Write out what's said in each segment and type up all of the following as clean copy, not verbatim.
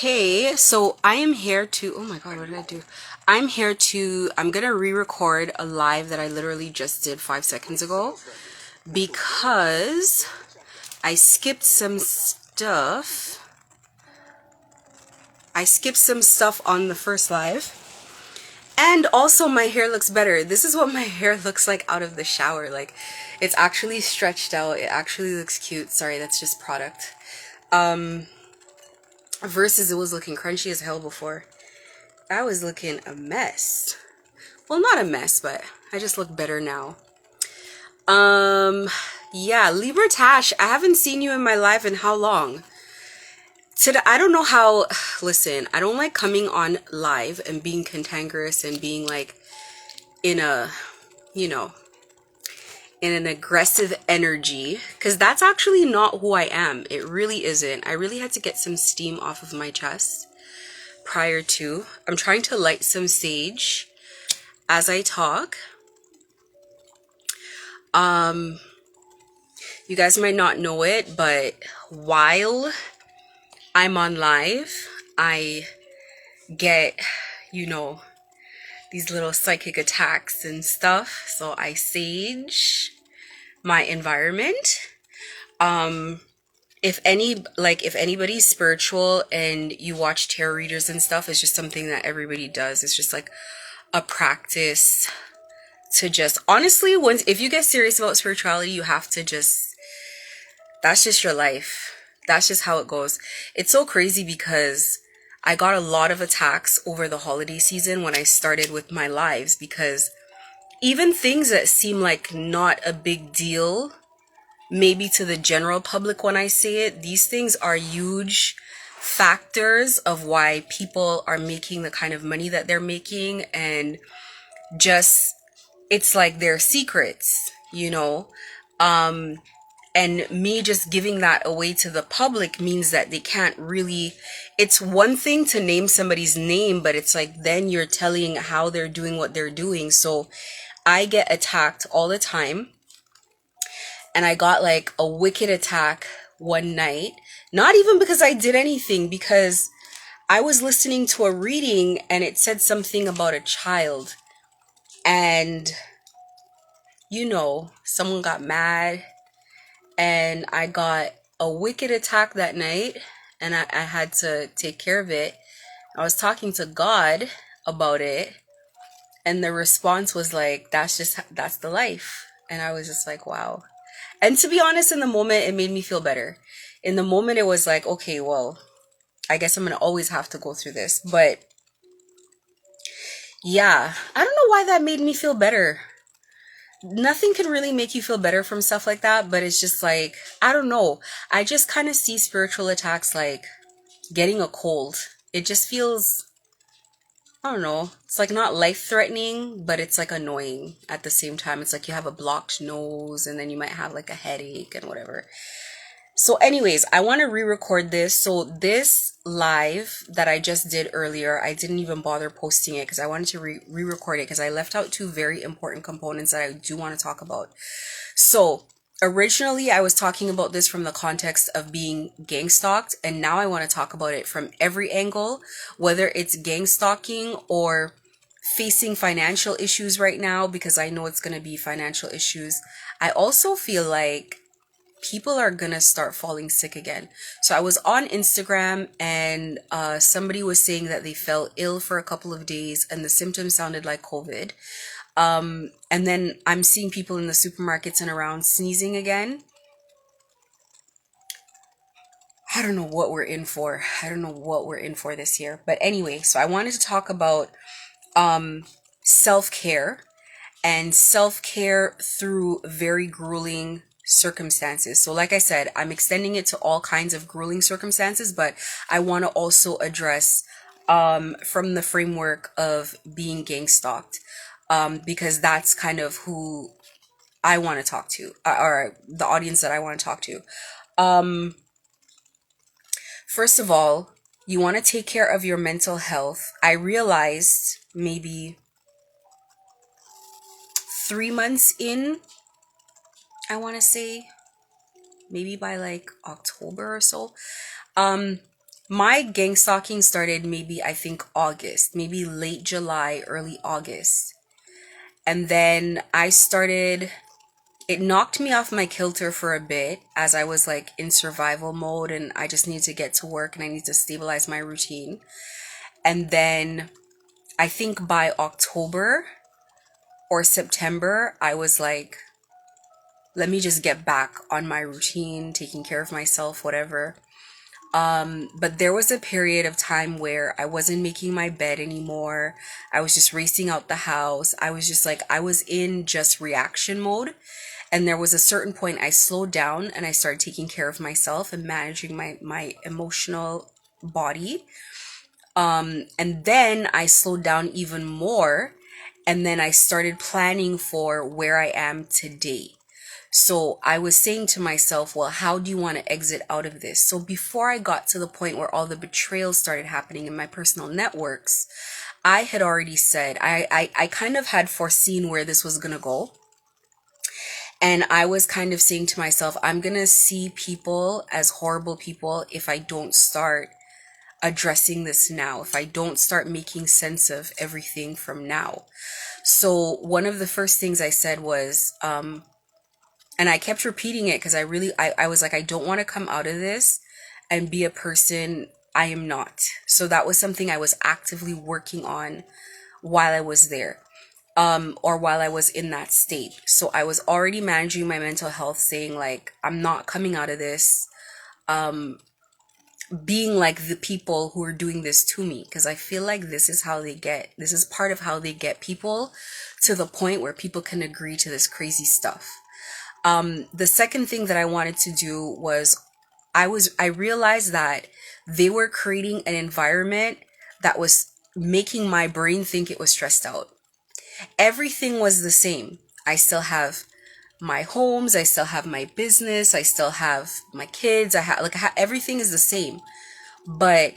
Okay, so I am here to, oh my God, what did I do? I'm gonna re-record a live that I literally just did 5 seconds ago because I skipped some stuff. I skipped some stuff on the first live. And also my hair looks better. This is what my hair looks like out of the shower. Like, it's actually stretched out. It actually looks cute. Sorry, that's just product. Versus it was looking crunchy as hell before. I was looking a mess. Well, not a mess, but I just look better now. Yeah, Libra Tash, I haven't seen you in my life in how long? Today, I don't know how, listen, I don't like coming on live and being cantankerous and being like in a, you know, in an aggressive energy, because that's actually not who I am. It really isn't. I really had to get some steam off of my chest prior to. I'm trying to light some sage as I talk. You guys might not know it, but while I'm on live, I get, you know, these little psychic attacks and stuff. So I sage my environment. If anybody's spiritual and you watch tarot readers and stuff, it's just something that everybody does. It's just like a practice to just, honestly, if you get serious about spirituality, you have to just, that's just your life. That's just how it goes. It's so crazy because I got a lot of attacks over the holiday season when I started with my lives, because even things that seem like not a big deal, maybe to the general public when I say it, these things are huge factors of why people are making the kind of money that they're making. And just, it's like their secrets, you know? And me just giving that away to the public means that they can't really, it's one thing to name somebody's name, but it's like then you're telling how they're doing what they're doing. So I get attacked all the time. And I got like a wicked attack one night, not even because I did anything, because I was listening to a reading and it said something about a child. And, you know, someone got mad and I got a wicked attack that night, and I had to take care of it. I was talking to God about it, and the response was like, that's the life. And I was just like, wow. And to be honest, in the moment, it made me feel better. In the moment, it was like, okay, well, I guess I'm going to always have to go through this. But yeah, I don't know why that made me feel better. Nothing can really make you feel better from stuff like that, but it's just like, I don't know. I just kind of see spiritual attacks like getting a cold. It just feels, I don't know. It's like not life threatening, but it's like annoying at the same time. It's like you have a blocked nose and then you might have like a headache and whatever. So anyways, I want to re-record this. So this live that I just did earlier, I didn't even bother posting it because I wanted to re-record it because I left out two very important components that I do want to talk about. So originally I was talking about this from the context of being gang stalked, and now I want to talk about it from every angle, whether it's gang stalking or facing financial issues right now, because I know it's going to be financial issues. I also feel like people are gonna start falling sick again. So I was on Instagram and somebody was saying that they felt ill for a couple of days and the symptoms sounded like COVID. And then I'm seeing people in the supermarkets and around sneezing again. I don't know what we're in for. I don't know what we're in for this year. But anyway, so I wanted to talk about self-care, and self-care through very grueling circumstances. So like I said, I'm extending it to all kinds of grueling circumstances, but I want to also address from the framework of being gang stalked, because that's kind of who I want to talk to, or the audience that I want to talk to. First of all, you want to take care of your mental health. I realized maybe 3 months in, I want to say, maybe by like October or so, My gang stalking started maybe, I think, August, maybe late July, early August. And then it knocked me off my kilter for a bit as I was like in survival mode and I just need to get to work and I need to stabilize my routine. And then I think by October or September, I was like, let me just get back on my routine, taking care of myself, whatever. But there was a period of time where I wasn't making my bed anymore. I was just racing out the house. I was just like, I was in just reaction mode. And there was a certain point I slowed down and I started taking care of myself and managing my emotional body. And then I slowed down even more. And then I started planning for where I am today. So I was saying to myself, well, how do you want to exit out of this? So before I got to the point where all the betrayals started happening in my personal networks, I had already said, I kind of had foreseen where this was going to go. And I was kind of saying to myself, I'm going to see people as horrible people if I don't start addressing this now, if I don't start making sense of everything from now. So one of the first things I said was, and I kept repeating it because I was like, I don't want to come out of this and be a person I am not. So that was something I was actively working on while I was there, or while I was in that state. So I was already managing my mental health, saying like, I'm not coming out of this, being like the people who are doing this to me, because I feel like this is part of how they get people to the point where people can agree to this crazy stuff. The second thing that I wanted to do was I realized that they were creating an environment that was making my brain think it was stressed out. Everything was the same. I still have my homes, I still have my business, I still have my kids, everything is the same. But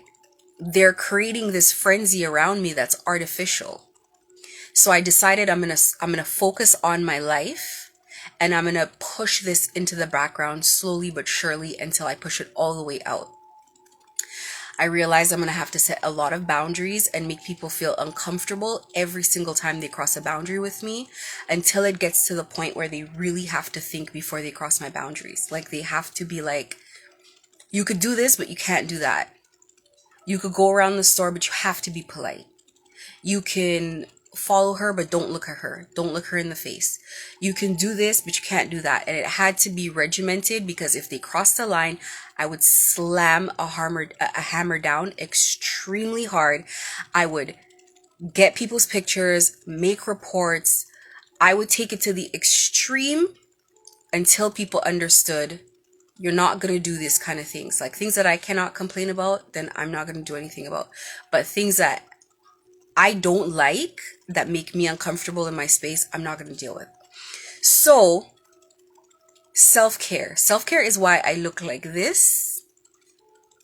they're creating this frenzy around me that's artificial. So I decided I'm going to focus on my life. And I'm going to push this into the background slowly but surely until I push it all the way out. I realize I'm going to have to set a lot of boundaries and make people feel uncomfortable every single time they cross a boundary with me, until it gets to the point where they really have to think before they cross my boundaries. Like they have to be like, you could do this, but you can't do that. You could go around the store, but you have to be polite. You can follow her, but don't look at her. Don't look her in the face. You can do this, but you can't do that. And it had to be regimented, because if they crossed the line, I would slam a hammer down extremely hard. I would get people's pictures, make reports. I would take it to the extreme until people understood, you're not going to do these kind of things. Like things that I cannot complain about, then I'm not going to do anything about. But things that I don't like, that make me uncomfortable in my space, I'm not going to deal with. So, self-care. Self-care is why I look like this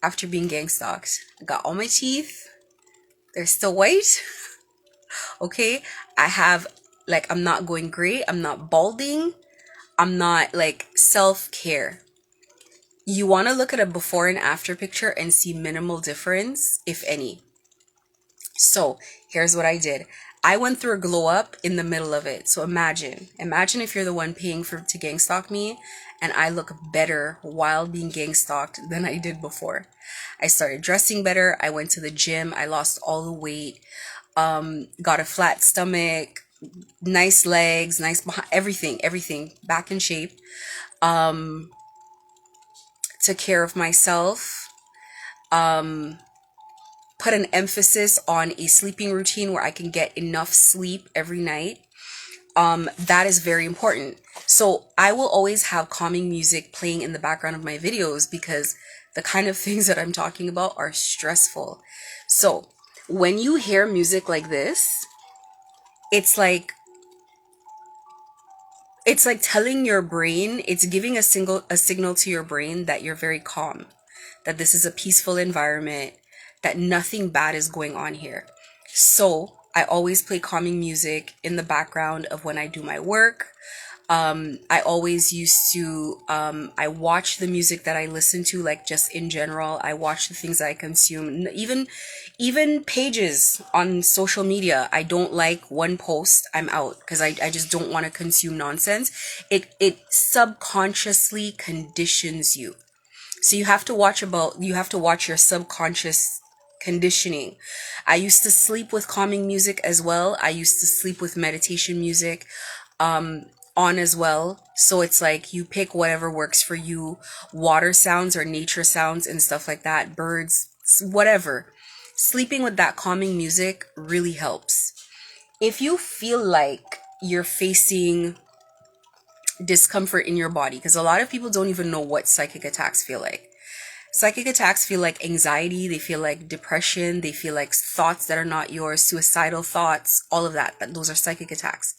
after being gang stalked. I got all my teeth. They're still white. Okay? I'm not going gray. I'm not balding. I'm not self-care. You want to look at a before and after picture and see minimal difference, if any. So here's what I did. I went through a glow up in the middle of it. So imagine if you're the one paying to gang stalk me, and I look better while being gang stalked than I did before. I started dressing better. I went to the gym. I lost all the weight. Got a flat stomach, nice legs, everything back in shape. Took care of myself. Put an emphasis on a sleeping routine where I can get enough sleep every night. That is very important. So I will always have calming music playing in the background of my videos, because the kind of things that I'm talking about are stressful. So when you hear music like this, it's like telling your brain, it's giving a signal to your brain that you're very calm, that this is a peaceful environment, that nothing bad is going on here. So I always play calming music in the background of when I do my work. I always used to, I watch the music that I listen to, like just in general. I watch the things that I consume. Even pages on social media. I don't like one post, I'm out because I just don't want to consume nonsense. It subconsciously conditions you. So you have to watch your subconscious conditioning. I used to sleep with calming music as well. I used to sleep with meditation music on as well. So it's like you pick whatever works for you, water sounds or nature sounds and stuff like that, birds, whatever. Sleeping with that calming music really helps. If you feel like you're facing discomfort in your body, because a lot of people don't even know what psychic attacks feel like. Psychic attacks feel like anxiety, they feel like depression, they feel like thoughts that are not yours, suicidal thoughts, all of that. Those are psychic attacks.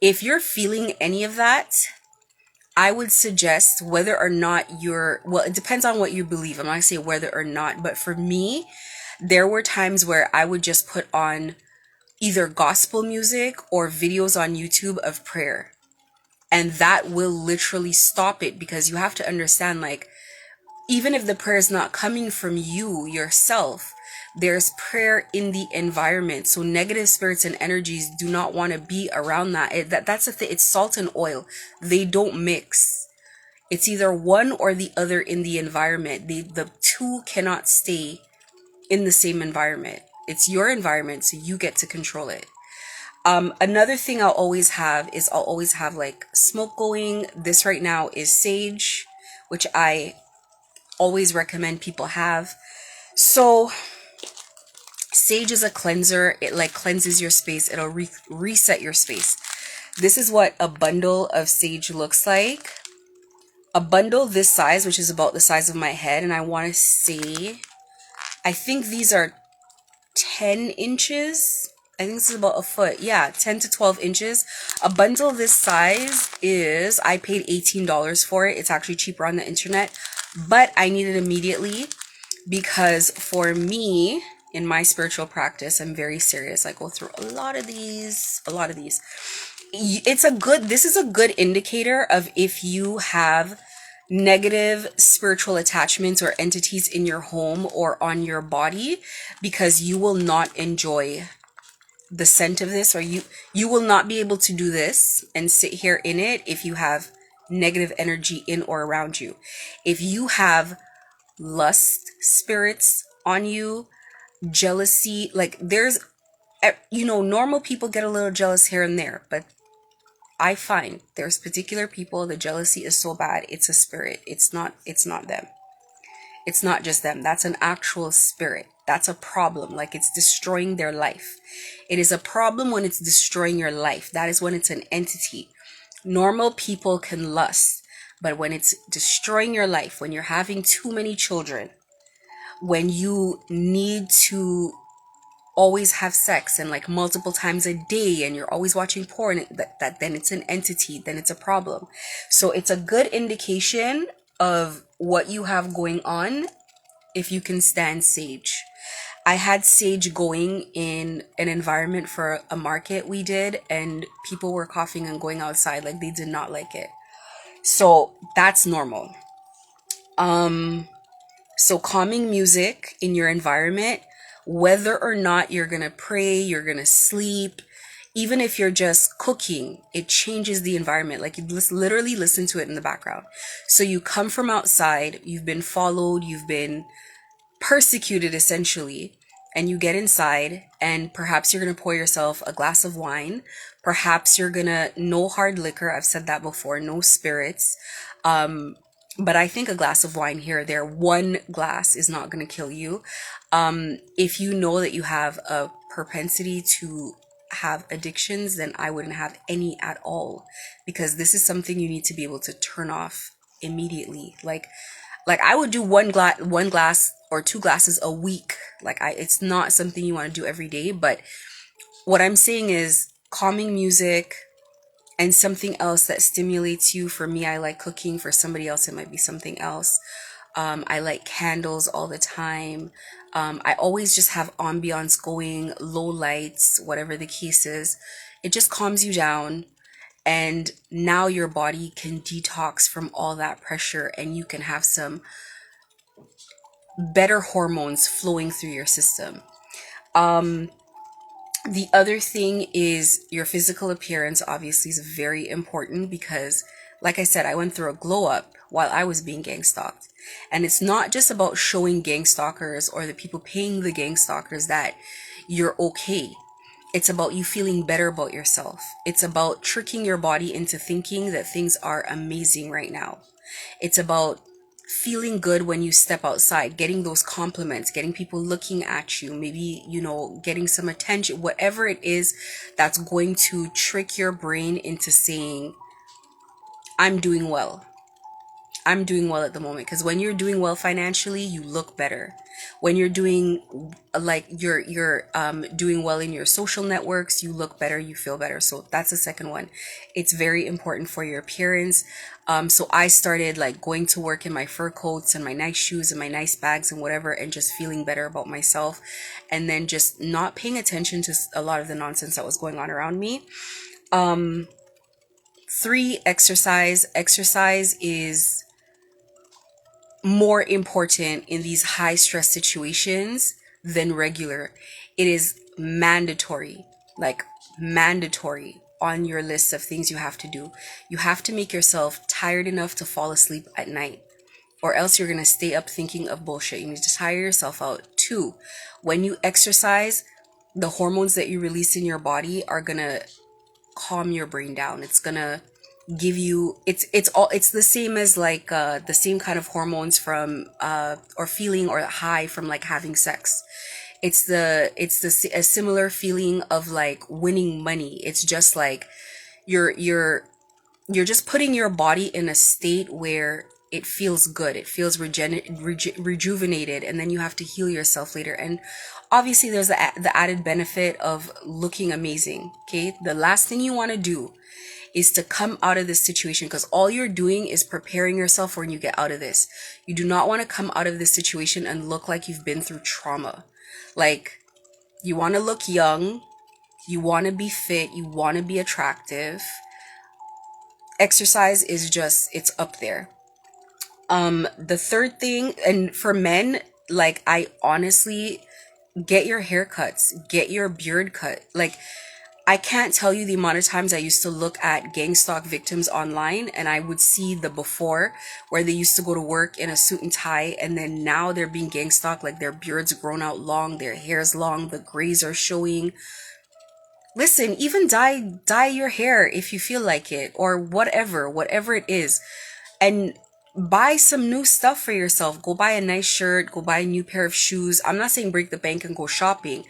If you're feeling any of that, I would suggest whether or not well, it depends on what you believe. I'm not gonna say whether or not, but for me, there were times where I would just put on either gospel music or videos on YouTube of prayer. And that will literally stop it because you have to understand, like, even if the prayer is not coming from you yourself, there's prayer in the environment. So negative spirits and energies do not want to be around that. That's the thing. It's salt and oil. They don't mix. It's either one or the other in the environment. The two cannot stay in the same environment. It's your environment, so you get to control it. Another thing I'll always have is I'll always have like smoke going. This right now is sage, which I always recommend people have. So sage is a cleanser. It like cleanses your space. It'll reset your space. This is what a bundle of sage looks like. A bundle this size, which is about the size of my head, and I want to say, I think these are 10 inches. I think this is about a foot. Yeah, 10 to 12 inches. A bundle this size is, I paid $18 for it. It's actually cheaper on the internet, but I need it immediately because for me, in my spiritual practice, I'm very serious. I go through a lot of these. This is a good indicator of if you have negative spiritual attachments or entities in your home or on your body, because you will not enjoy the scent of this, or you will not be able to do this and sit here in it if you have negative energy in or around you. If you have lust spirits on you, jealousy, like normal people get a little jealous here and there, but I find there's particular people, the jealousy is so bad, it's a spirit. It's not them. It's not just them. That's an actual spirit. That's a problem. Like, it's destroying their life. It is a problem when it's destroying your life. That is when it's an entity. Normal people can lust, but when it's destroying your life, when you're having too many children, when you need to always have sex and like multiple times a day and you're always watching porn, that then it's an entity, then it's a problem. So it's a good indication of what you have going on if you can stand sage. I had sage going in an environment for a market we did, and people were coughing and going outside, like they did not like it. So that's normal. So calming music in your environment, whether or not you're gonna pray, you're gonna sleep, even if you're just cooking, it changes the environment. Like, you literally listen to it in the background. So you come from outside, you've been followed, you've been persecuted essentially, and you get inside, and perhaps you're gonna pour yourself a glass of wine. Perhaps you're gonna, no hard liquor, I've said that before, no spirits. But I think a glass of wine here or there, one glass is not going to kill you. If you know that you have a propensity to have addictions, then I wouldn't have any at all, because this is something you need to be able to turn off immediately. Like I would do one glass or two glasses a week. It's not something you want to do every day, but what I'm saying is calming music, and something else that stimulates you. For me, I like cooking. For somebody else, it might be something else. I like candles all the time. I always just have ambiance going, low lights, whatever the case is. It just calms you down. And now your body can detox from all that pressure and you can have some better hormones flowing through your system. The other thing is your physical appearance obviously is very important because, like I said, I went through a glow up while I was being gang stalked. And it's not just about showing gang stalkers or the people paying the gang stalkers that you're okay. It's about you feeling better about yourself. It's about tricking your body into thinking that things are amazing right now. It's about feeling good when you step outside, getting those compliments, getting people looking at you, maybe, getting some attention, whatever it is that's going to trick your brain into saying, I'm doing well. I'm doing well at the moment, because when you're doing well financially, you look better. When you're doing like you're doing well in your social networks, you look better, you feel better. So that's the second one. It's very important for your appearance. So I started like going to work in my fur coats and my nice shoes and my nice bags and whatever, and just feeling better about myself, and then just not paying attention to a lot of the nonsense that was going on around me. Three, exercise. Exercise is more important in these high stress situations than regular. It is mandatory, like mandatory on your list of things you have to do. You have to make yourself tired enough to fall asleep at night, or else you're going to stay up thinking of bullshit. You need to tire yourself out. Two, when you exercise, the hormones that you release in your body are going to calm your brain down. It's going to give you, it's the same as like the same kind of hormones from or feeling or high from like having sex. It's a similar feeling of like winning money. It's just like you're just putting your body in a state where it feels good, it feels rejuvenated, and then you have to heal yourself later. And obviously there's the added benefit of looking amazing. Okay, the last thing you want to do is to come out of this situation, because all you're doing is preparing yourself for when you get out of this. You do not want to come out of this situation and look like you've been through trauma. Like, you want to look young, you want to be fit, you want to be attractive. Exercise is just, it's up there. The third thing, and for men, like, I honestly, get your haircuts, get your beard cut. Like, I can't tell you the amount of times I used to look at gang stalk victims online, and I would see the before where they used to go to work in a suit and tie, and then now they're being gang stalked, like their beards grown out long, their hair's long, the grays are showing. Listen, even dye your hair if you feel like it, or whatever it is, and buy some new stuff for yourself. Go buy a nice shirt, go buy a new pair of shoes. I'm not saying break the bank and go shopping.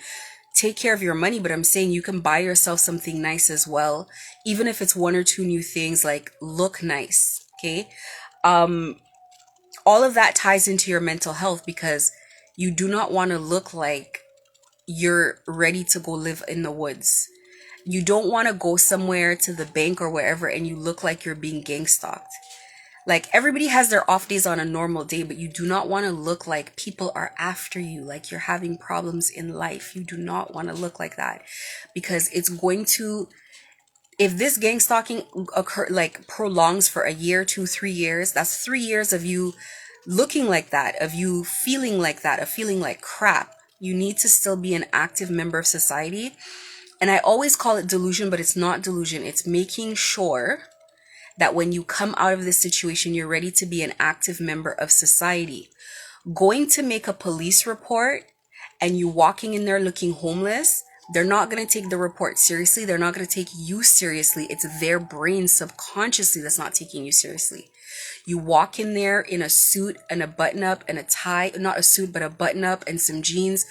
Take care of your money, but I'm saying you can buy yourself something nice as well, even if it's one or two new things. Like, look nice. Okay, all of that ties into your mental health, because you do not want to look like you're ready to go live in the woods. You don't want to go somewhere to the bank or wherever and you look like you're being gang stalked. Like, everybody has their off days on a normal day, but you do not want to look like people are after you, like you're having problems in life. You do not want to look like that, because it's going to, if this gang stalking prolongs for a year, 2, 3 years, that's 3 years of you looking like that, of you feeling like that, of feeling like crap. You need to still be an active member of society. And I always call it delusion, but it's not delusion. It's making sure that when you come out of this situation, you're ready to be an active member of society. Going to make a police report and you walking in there looking homeless, they're not going to take the report seriously. They're not going to take you seriously. It's their brain subconsciously that's not taking you seriously. You walk in there in a suit and a button up and a tie, not a suit, but a button up and some jeans,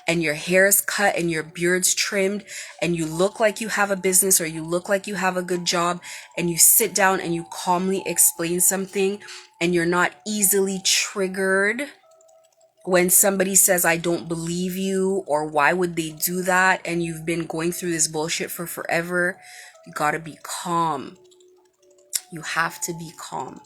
and your hair is cut and your beard's trimmed, and you look like you have a business or you look like you have a good job, and you sit down and you calmly explain something, and you're not easily triggered when somebody says, I don't believe you, or why would they do that, and you've been going through this bullshit for forever. You gotta be calm. You have to be calm.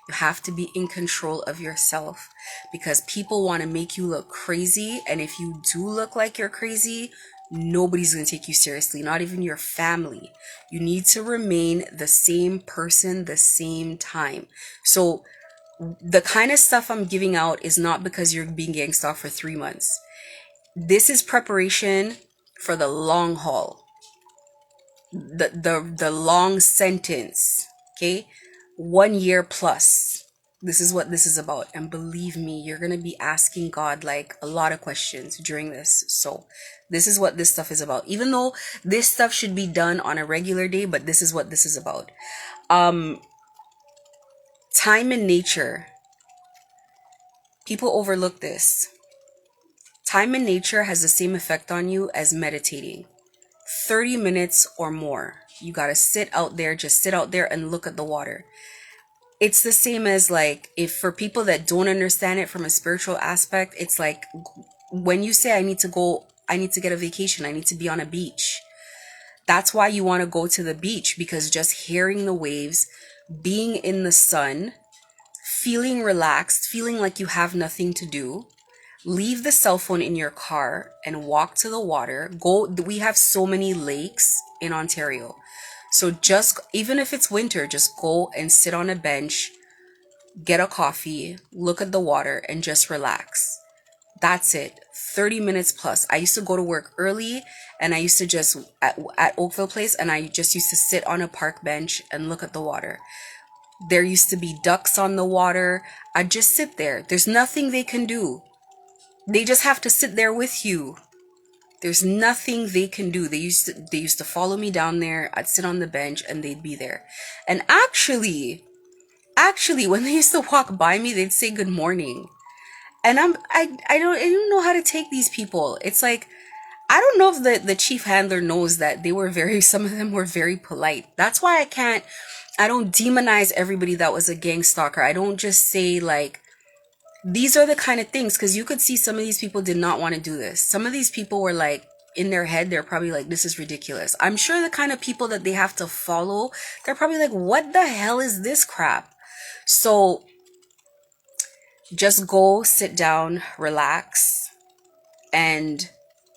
You have to be in control of yourself, because people want to make you look crazy. And if you do look like you're crazy, nobody's going to take you seriously, not even your family. You need to remain the same person the same time. So the kind of stuff I'm giving out is not because you're being gang stalked for 3 months. This is preparation for the long haul, the long sentence. Okay, 1 year plus. This is what this is about, and believe me, you're gonna be asking God like a lot of questions during this. So this is what this stuff is about, even though this stuff should be done on a regular day, but this is what this is about. Time in nature, people overlook this. Time in nature has the same effect on you as meditating. 30 minutes or more. You gotta sit out there, just sit out there and look at the water. It's the same as like, if for people that don't understand it from a spiritual aspect, it's like when you say, I need to get a vacation, I need to be on a beach. That's why you want to go to the beach, because just hearing the waves, being in the sun, feeling relaxed, feeling like you have nothing to do, leave the cell phone in your car and walk to the water. We have so many lakes in Ontario. So just, even if it's winter, just go and sit on a bench, get a coffee, look at the water, and just relax. That's it. 30 minutes plus. I used to go to work early, and I used to just, at Oakville Place, and I just used to sit on a park bench and look at the water. There used to be ducks on the water. I'd just sit there. There's nothing they can do. They just have to sit there with you. There's nothing they can do. They used to follow me down there. I'd sit on the bench and they'd be there. And actually, when they used to walk by me, they'd say good morning. And I don't know how to take these people. It's like, I don't know if the chief handler knows that some of them were very polite. That's why I don't demonize everybody that was a gang stalker. I don't just say like, these are the kind of things, because you could see some of these people did not want to do this. Some of these people were like, in their head, they're probably like, this is ridiculous. I'm sure the kind of people that they have to follow, they're probably like, what the hell is this crap? So just go sit down, relax, and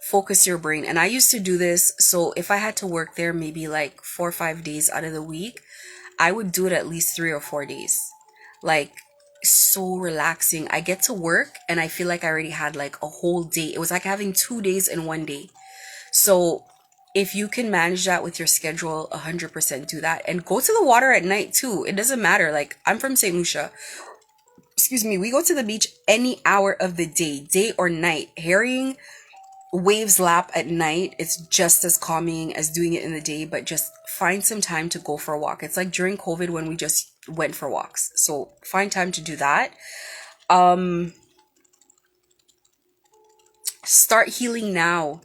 focus your brain. And I used to do this. So if I had to work there maybe like 4 or 5 days out of the week, I would do it at least 3 or 4 days. Like, so relaxing. I get to work and I feel like I already had like a whole day. It was like having 2 days in one day. So if you can manage that with your schedule, 100% do that. And go to the water at night too. It doesn't matter. Like, I'm from St. Lucia. Excuse me. We go to the beach any hour of the day or night. Hearing waves lap at night, it's just as calming as doing it in the day, but just find some time to go for a walk. It's like during COVID when we just went for walks. So find time to do that. Start healing now.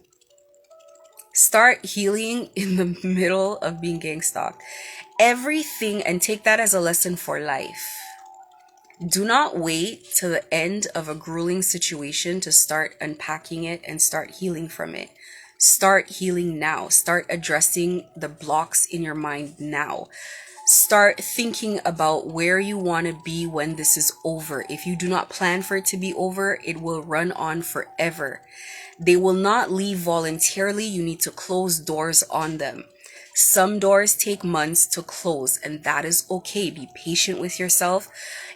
Start healing in the middle of being gang stalked. Everything, and take that as a lesson for life. Do not wait till the end of a grueling situation to start unpacking it and start healing from it. Start healing now. Start addressing the blocks in your mind now. Start thinking about where you want to be when this is over. If you do not plan for it to be over, it will run on forever. They will not leave voluntarily. You need to close doors on them. Some doors take months to close, and that is okay. Be patient with yourself.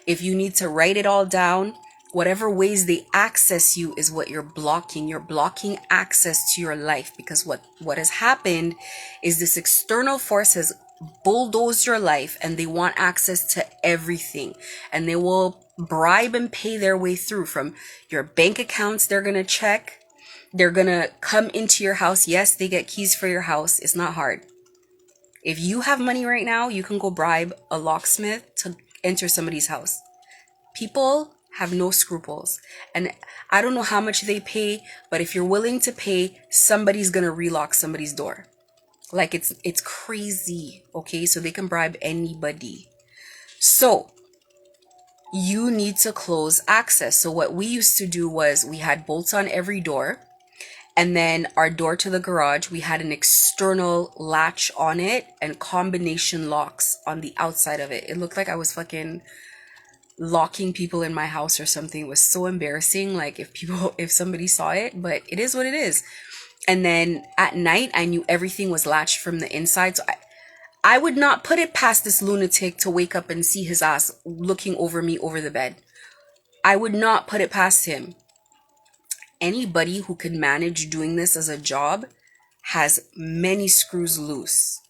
If you need to write it all down, whatever ways they access you is what you're blocking. You're blocking access to your life, because what has happened is this external force has bulldozed your life, and they want access to everything, and they will bribe and pay their way through. From your bank accounts, they're going to check. They're going to come into your house. Yes, they get keys for your house. It's not hard. If you have money right now, you can go bribe a locksmith to enter somebody's house. People have no scruples. And I don't know how much they pay, but if you're willing to pay, somebody's going to relock somebody's door. Like, it's crazy, okay? So they can bribe anybody. So you need to close access. So what we used to do was we had bolts on every door. And then our door to the garage, we had an external latch on it and combination locks on the outside of it. It looked like I was fucking locking people in my house or something. It was so embarrassing, like if somebody saw it, but it is what it is. And then at night, I knew everything was latched from the inside. So I would not put it past this lunatic to wake up and see his ass looking over me over the bed. I would not put it past him. Anybody who can manage doing this as a job has many screws loose.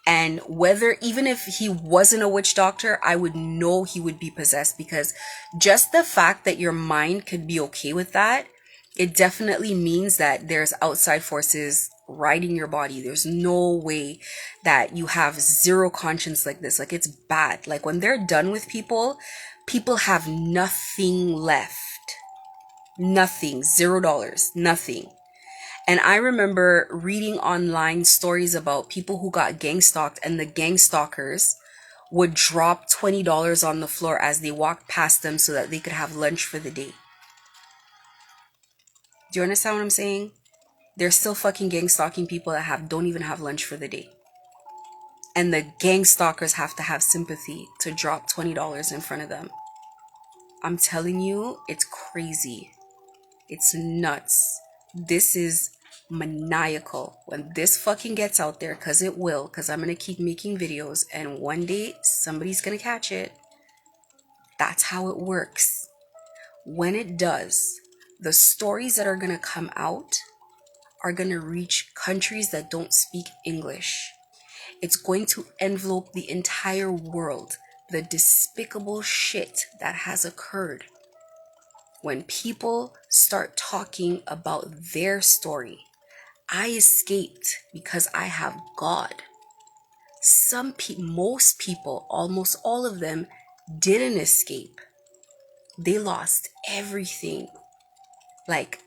And whether, even if he wasn't a witch doctor, I would know he would be possessed, because just the fact that your mind could be okay with that, it definitely means that there's outside forces riding your body. There's no way that you have zero conscience like this. Like, it's bad. Like, when they're done with people, people have nothing left. Nothing. $0. Nothing. And I remember reading online stories about people who got gang stalked, and the gang stalkers would drop $20 on the floor as they walked past them so that they could have lunch for the day. Do you understand what I'm saying? There's still fucking gang stalking people that don't even have lunch for the day. And the gang stalkers have to have sympathy to drop $20 in front of them. I'm telling you, it's crazy. It's nuts. This is maniacal. When this fucking gets out there, because it will, because I'm going to keep making videos, and one day somebody's going to catch it. That's how it works. When it does, the stories that are going to come out are going to reach countries that don't speak English. It's going to envelope the entire world. The despicable shit that has occurred. When people start talking about their story, I escaped because I have God. Most people, almost all of them, didn't escape. They lost everything. Like,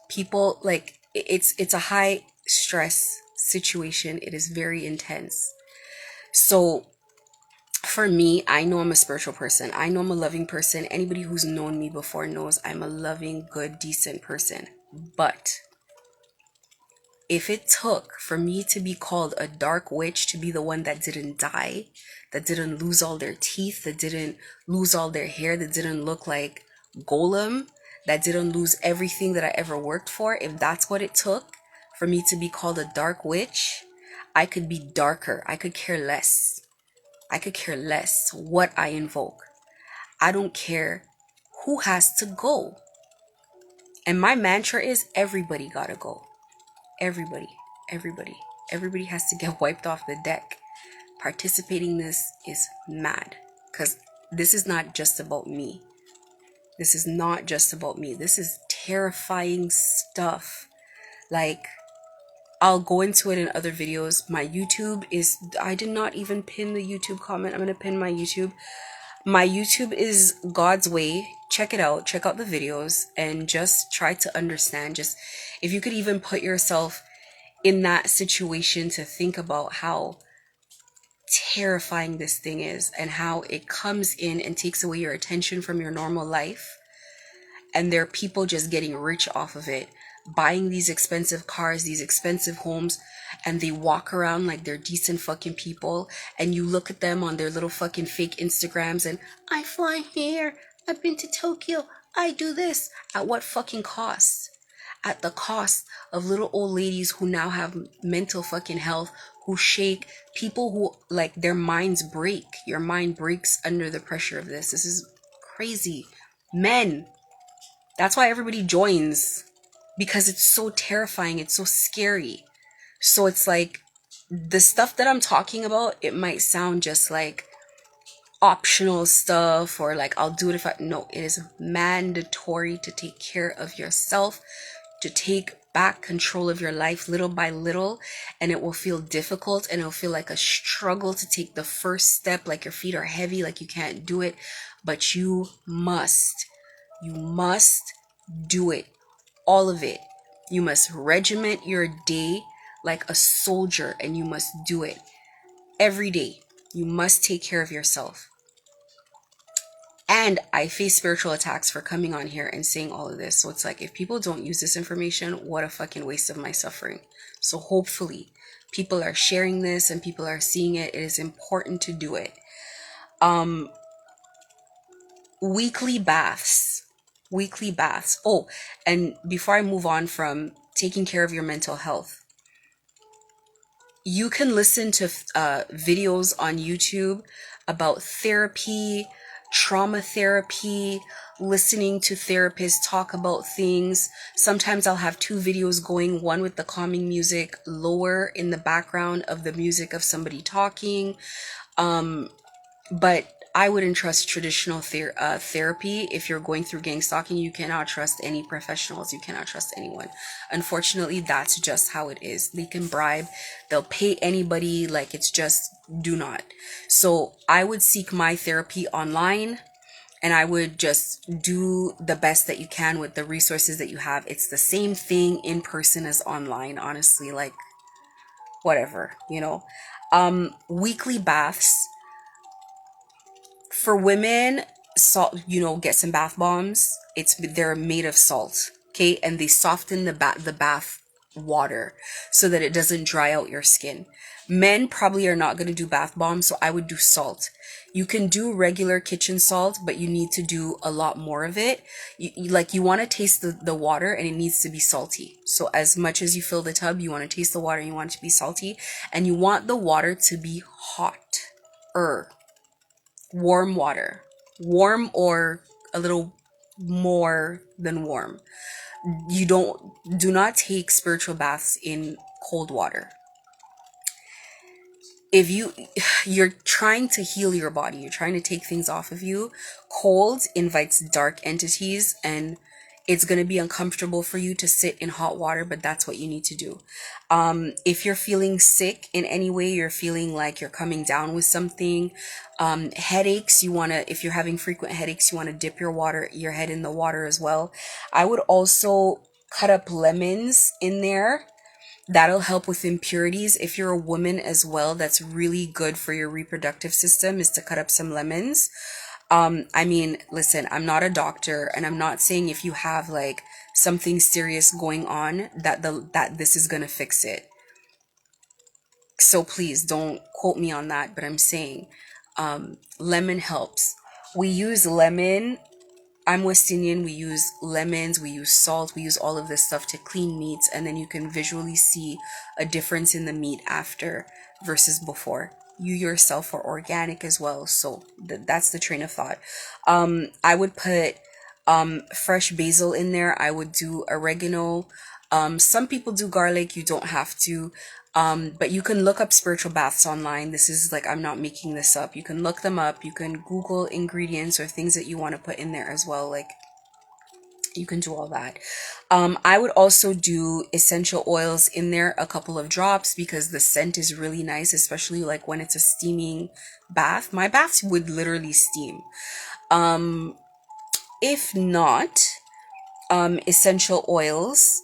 people, like, it's a high stress situation. It is very intense. So for me, I know I'm a spiritual person. I know I'm a loving person. Anybody who's known me before knows I'm a loving, good, decent person. But if it took for me to be called a dark witch, to be the one that didn't die, that didn't lose all their teeth, that didn't lose all their hair, that didn't look like Golem, that didn't lose everything that I ever worked for, if that's what it took for me to be called a dark witch, I could be darker. I could care less. I could care less what I invoke. I don't care who has to go. And my mantra is everybody gotta go. Everybody, everybody, everybody has to get wiped off the deck. Participating in this is mad, because this is not just about me. This is not just about me. This is terrifying stuff. Like, I'll go into it in other videos. My YouTube is, I did not even pin the YouTube comment. I'm going to pin my YouTube. My YouTube is God's Way. Check it out. Check out the videos and just try to understand. Just, if you could even put yourself in that situation to think about how terrifying this thing is, and how it comes in and takes away your attention from your normal life. And there are people just getting rich off of it, buying these expensive cars, these expensive homes, and they walk around like they're decent fucking people. And you look at them on their little fucking fake Instagrams and, I fly here, I've been to Tokyo, I do this. At what fucking cost? At the cost of little old ladies who now have mental fucking health, who shake, people who, like, their minds break. Your mind breaks under the pressure of this. This is crazy. Men. That's why everybody joins, because it's so terrifying. It's so scary. So it's like, the stuff that I'm talking about, it might sound just like optional stuff, or like, I'll do it if no, it is mandatory to take care of yourself, to take back control of your life little by little. And it will feel difficult, and it'll feel like a struggle to take the first step, like your feet are heavy, like you can't do it, but you must do it. All of it. You must regiment your day like a soldier, and you must do it every day. You must take care of yourself. And I face spiritual attacks for coming on here and saying all of this. So it's like, if people don't use this information, what a fucking waste of my suffering. So hopefully people are sharing this and people are seeing it. It is important to do it. Weekly baths. weekly baths. Oh, and before I move on from taking care of your mental health, you can listen to videos on YouTube about therapy, trauma therapy, listening to therapists talk about things. Sometimes I'll have two videos going, one with the calming music lower in the background of the music of somebody talking. But I wouldn't trust traditional therapy. If you're going through gang stalking, you cannot trust any professionals. You cannot trust anyone. Unfortunately, that's just how it is. They can bribe, they'll pay anybody. Like, it's just, do not. So I would seek my therapy online, and I would just do the best that you can with the resources that you have. It's the same thing in person as online, honestly. Like, whatever, you know. Weekly baths for women. Salt, get some bath bombs. They're made of salt, okay, and they soften the bath water so that it doesn't dry out your skin. Men probably are not going to do bath bombs, so I would do salt. You can do regular kitchen salt, but you need to do a lot more of it. You want to taste the water, and it needs to be salty. So as much as you fill the tub, you want to taste the water, you want it to be salty, and you want the water to be hot. Warm water. Warm or a little more than warm. Do not take spiritual baths in cold water. If you're trying to heal your body, you're trying to take things off of you, cold invites dark entities, and it's going to be uncomfortable for you to sit in hot water, but that's what you need to do. If you're feeling sick in any way, you're feeling like you're coming down with something, headaches, if you're having frequent headaches, you want to dip your head in the water as well. I would also cut up lemons in there. That'll help with impurities. If you're a woman as well, that's really good for your reproductive system, is to cut up some lemons. I mean, listen, I'm not a doctor, and I'm not saying if you have like something serious going on that this is gonna fix it. So please don't quote me on that, but I'm saying lemon helps. We use lemon. I'm West Indian. We use lemons, we use salt, we use all of this stuff to clean meats, and then you can visually see a difference in the meat after versus before. You yourself are organic as well, so that's the train of thought. I would put fresh basil in there. I would do oregano. Some people do garlic. You don't have to. But you can look up spiritual baths online. This is like, I'm not making this up. You can look them up. You can Google ingredients or things that you want to put in there as well. Like, you can do all that. I would also do essential oils in there, a couple of drops, because the scent is really nice, especially like when it's a steaming bath. My baths would literally steam. If not, essential oils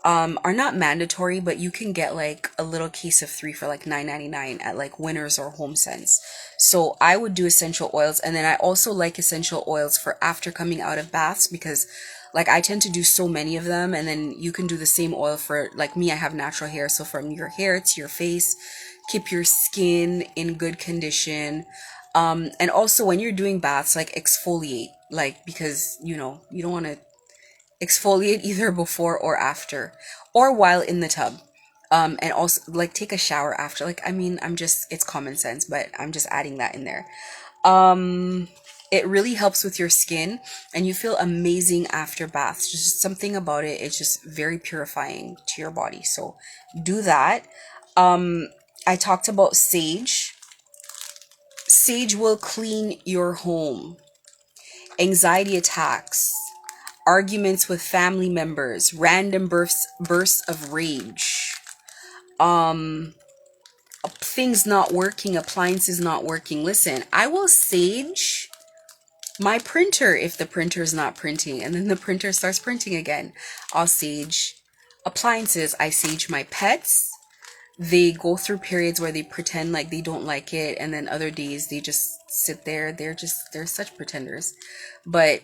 are not mandatory, but you can get like a little case of 3 for like $9.99 at like Winners or HomeSense. So I would do essential oils, and then I also like essential oils for after coming out of baths, because like I tend to do so many of them, and then you can do the same oil for, like me, I have natural hair, so from your hair to your face, keep your skin in good condition. And also when you're doing baths, like exfoliate, like, because you don't want to exfoliate either before or after, or while in the tub. And also like take a shower after. Like, I mean, it's common sense, but I'm just adding that in there. It really helps with your skin, and you feel amazing after baths. Just something about it, it's just very purifying to your body. So do that. I talked about sage. Sage will clean your home. Anxiety attacks, arguments with family members, random bursts of rage, things not working, appliances not working. Listen, I will sage my printer if the printer is not printing, and then the printer starts printing again. I'll sage appliances. I sage my pets. They go through periods where they pretend like they don't like it, and then other days they just sit there. They're such pretenders. But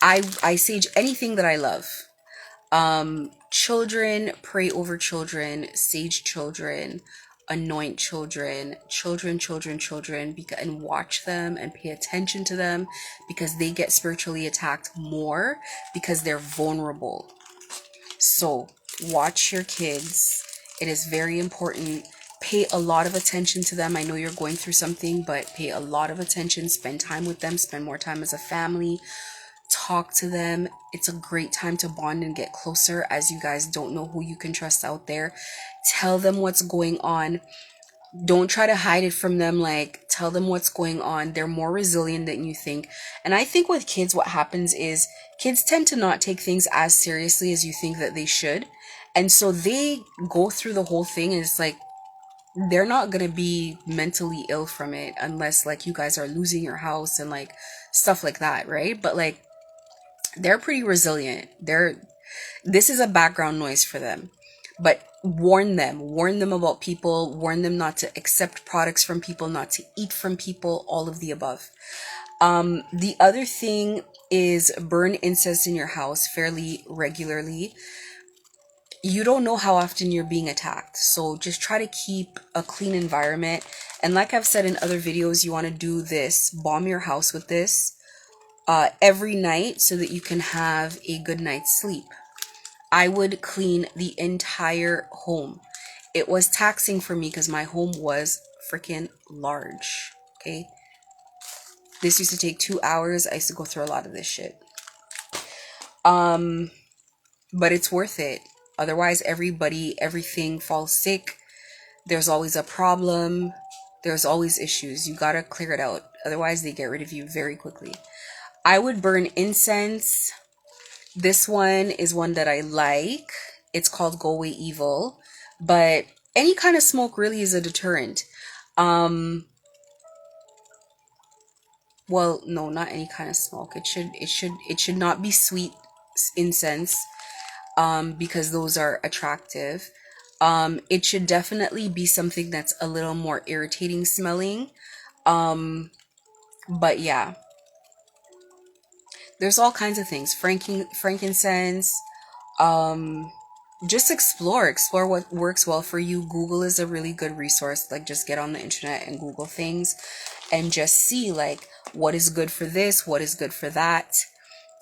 I sage anything that I love. Children, pray over children, sage children, anoint children, and watch them and pay attention to them, because they get spiritually attacked more because they're vulnerable. So watch your kids. It is very important. Pay a lot of attention to them. I know you're going through something, but pay a lot of attention. Spend time with them. Spend more time as a family. Talk to them. It's a great time to bond and get closer, as you guys don't know who you can trust out there. Tell them what's going on. Don't try to hide it from them. Like, tell them what's going on. They're more resilient than you think. And I think with kids, what happens is kids tend to not take things as seriously as you think that they should. And so they go through the whole thing, and it's like, they're not gonna be mentally ill from it unless like you guys are losing your house and like stuff like that, right? But like, they're pretty resilient. This is a background noise for them. But warn them about people, warn them not to accept products from people, not to eat from people, all of the above. The other thing is burn incense in your house fairly regularly. You don't know how often you're being attacked, so just try to keep a clean environment. And like I've said in other videos, you want to do this, bomb your house with this every night so that you can have a good night's sleep. I would clean the entire home. It was taxing for me because my home was freaking large. Okay. This used to take 2 hours. I used to go through a lot of this shit. But it's worth it. Otherwise, everything falls sick. There's always a problem. There's always issues. You gotta clear it out. Otherwise, they get rid of you very quickly. I would burn incense. This one is one that I like. It's called Go Away Evil. But any kind of smoke really is a deterrent. Well, no, not any kind of smoke. It should not be sweet incense, because those are attractive. It should definitely be something that's a little more irritating smelling. But yeah, there's all kinds of things. Frankincense. Just explore what works well for you. Google is a really good resource. Like, just get on the internet and Google things and just see like what is good for this, what is good for that.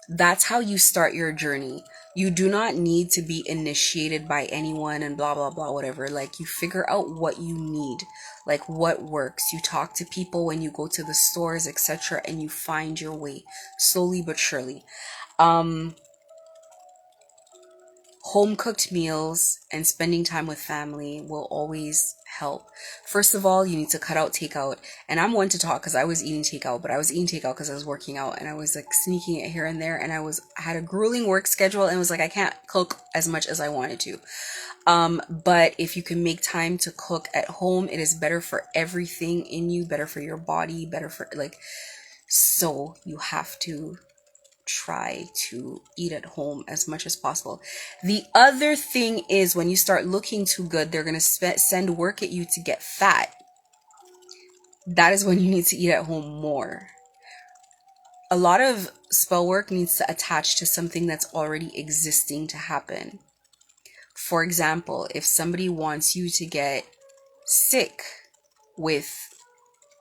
That's how you start your journey. You do not need to be initiated by anyone and blah blah blah whatever. Like, you figure out what you need, like what works. You talk to people when you go to the stores, etc., and you find your way slowly but surely. Home cooked meals and spending time with family will always help. First of all, you need to cut out takeout. And I'm one to talk because I was eating takeout, but I was eating takeout because I was working out and I was like sneaking it here and there. And I had a grueling work schedule and was like, I can't cook as much as I wanted to. But if you can make time to cook at home, it is better for everything in you, better for your body, better for like, so you have to try to eat at home as much as possible. The other thing is, when you start looking too good, they're going to send work at you to get fat. That is when you need to eat at home more. A lot of spell work needs to attach to something that's already existing to happen. For example, if somebody wants you to get sick with,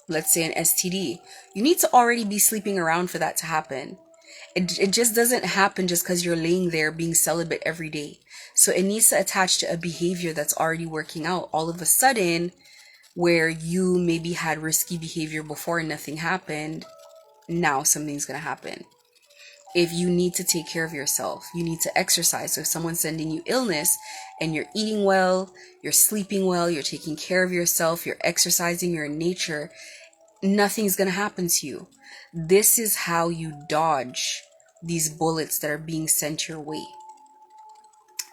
let's say, an STD, you need to already be sleeping around for that to happen. It just doesn't happen just because you're laying there being celibate every day. So it needs to attach to a behavior that's already working out. All of a sudden, where you maybe had risky behavior before and nothing happened, now something's going to happen. If you need to take care of yourself, you need to exercise. So if someone's sending you illness and you're eating well, you're sleeping well, you're taking care of yourself, you're exercising, you're in nature, nothing's going to happen to you. This is how you dodge these bullets that are being sent your way.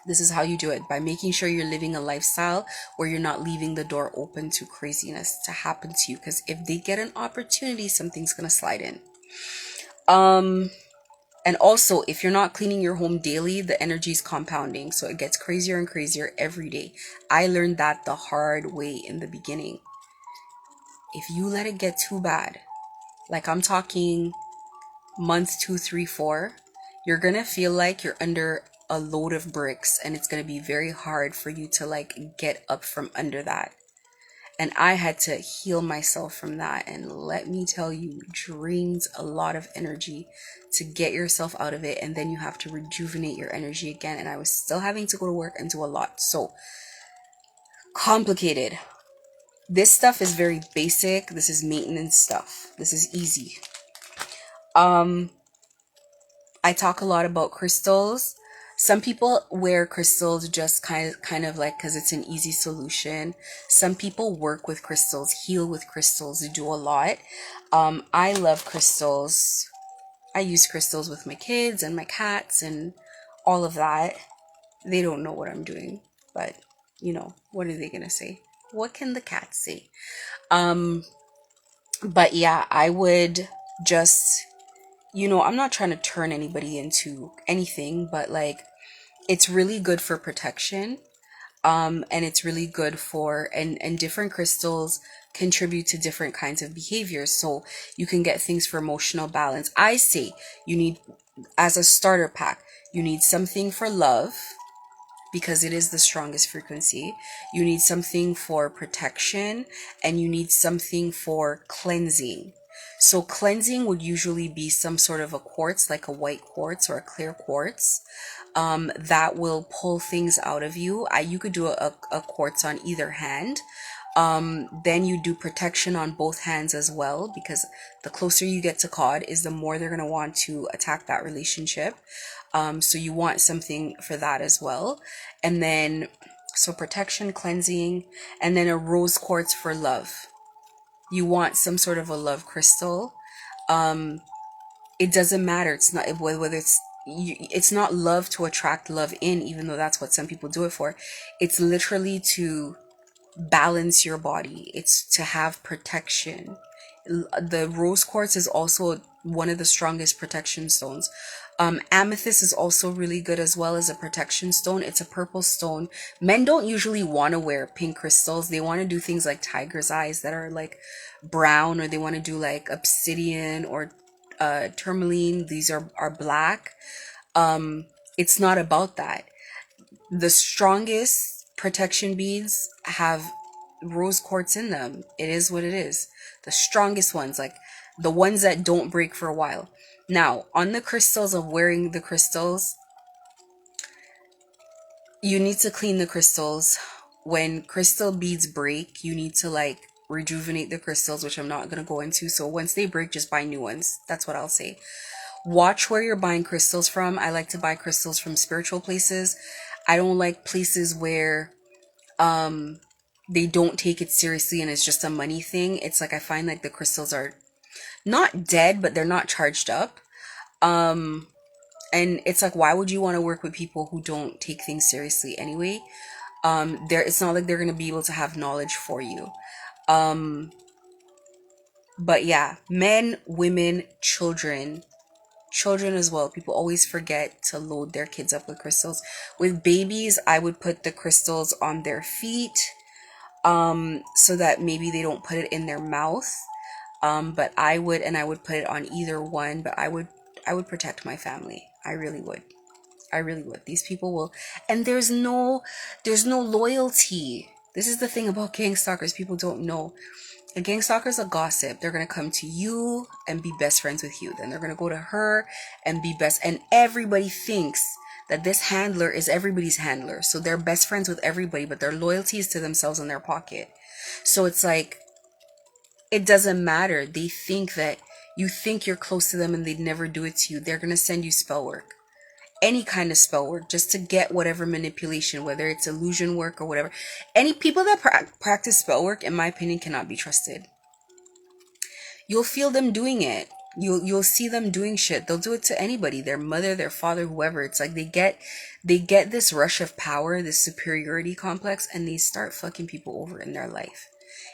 This is how you do it, by making sure you're living a lifestyle where you're not leaving the door open to craziness to happen to you. Because if they get an opportunity, something's going to slide in. And also, if you're not cleaning your home daily, the energy is compounding. So it gets crazier and crazier every day. I learned that the hard way in the beginning. If you let it get too bad, like I'm talking month 2, 3, 4, you're going to feel like you're under a load of bricks and it's going to be very hard for you to like get up from under that. And I had to heal myself from that. And let me tell you, drains a lot of energy to get yourself out of it. And then you have to rejuvenate your energy again. And I was still having to go to work and do a lot. So complicated. This stuff is very basic. This is maintenance stuff. This is easy. I talk a lot about crystals. Some people wear crystals just kind of like because it's an easy solution. Some people work with crystals, heal with crystals, they do a lot. I love crystals. I use crystals with my kids and my cats and all of that. They don't know what I'm doing, but what are they gonna say? What can the cats say? But yeah, I would just, I'm not trying to turn anybody into anything, but like it's really good for protection. And it's really good for, and different crystals contribute to different kinds of behaviors. So you can get things for emotional balance. I say you need, as a starter pack, you need something for love because it is the strongest frequency. You need something for protection, and you need something for cleansing. So cleansing would usually be some sort of a quartz, like a white quartz or a clear quartz, that will pull things out of you. You could do a quartz on either hand. Then you do protection on both hands as well, because the closer you get to God is the more they're going to want to attack that relationship. So you want something for that as well. And then, so protection, cleansing, and then a rose quartz for love. You want some sort of a love crystal. It doesn't matter. It's not whether it's not love to attract love in, even though that's what some people do it for. It's literally to balance your body. It's to have protection. The rose quartz is also one of the strongest protection stones. Amethyst is also really good as well as a protection stone. It's a purple stone. Men don't usually want to wear pink crystals. They want to do things like tiger's eyes that are like brown, or they want to do like obsidian or tourmaline. These are black. It's not about that. The strongest protection beads have rose quartz in them. It is what it is. The strongest ones, like the ones that don't break for a while. Now, on the crystals of wearing the crystals, you need to clean the crystals. When crystal beads break, you need to like rejuvenate the crystals, which I'm not going to go into. So once they break, just buy new ones. That's what I'll say. Watch where you're buying crystals from. I like to buy crystals from spiritual places. I don't like places where they don't take it seriously and it's just a money thing. It's like I find like the crystals are not dead, but they're not charged up. And it's like, why would you want to work with people who don't take things seriously anyway? It's not like they're gonna be able to have knowledge for you. But yeah, men, women, children as well. People always forget to load their kids up with crystals. With babies, I would put the crystals on their feet, so that maybe they don't put it in their mouth. But I would put it on either one, but I would protect my family. I really would. I really would. These people will, and there's no loyalty. This is the thing about gang stalkers. People don't know. A gang stalker is a gossip. They're going to come to you and be best friends with you. Then they're going to go to her and be best. And everybody thinks that this handler is everybody's handler. So they're best friends with everybody, but their loyalty is to themselves in their pocket. So it's like, it doesn't matter. They think that you think you're close to them and they'd never do it to you. They're going to send you spell work. Any kind of spell work just to get whatever manipulation, whether it's illusion work or whatever. Any people that practice spell work, in my opinion, cannot be trusted. You'll feel them doing it. You'll see them doing shit. They'll do it to anybody, their mother, their father, whoever. It's like they get this rush of power, this superiority complex, and they start fucking people over in their life.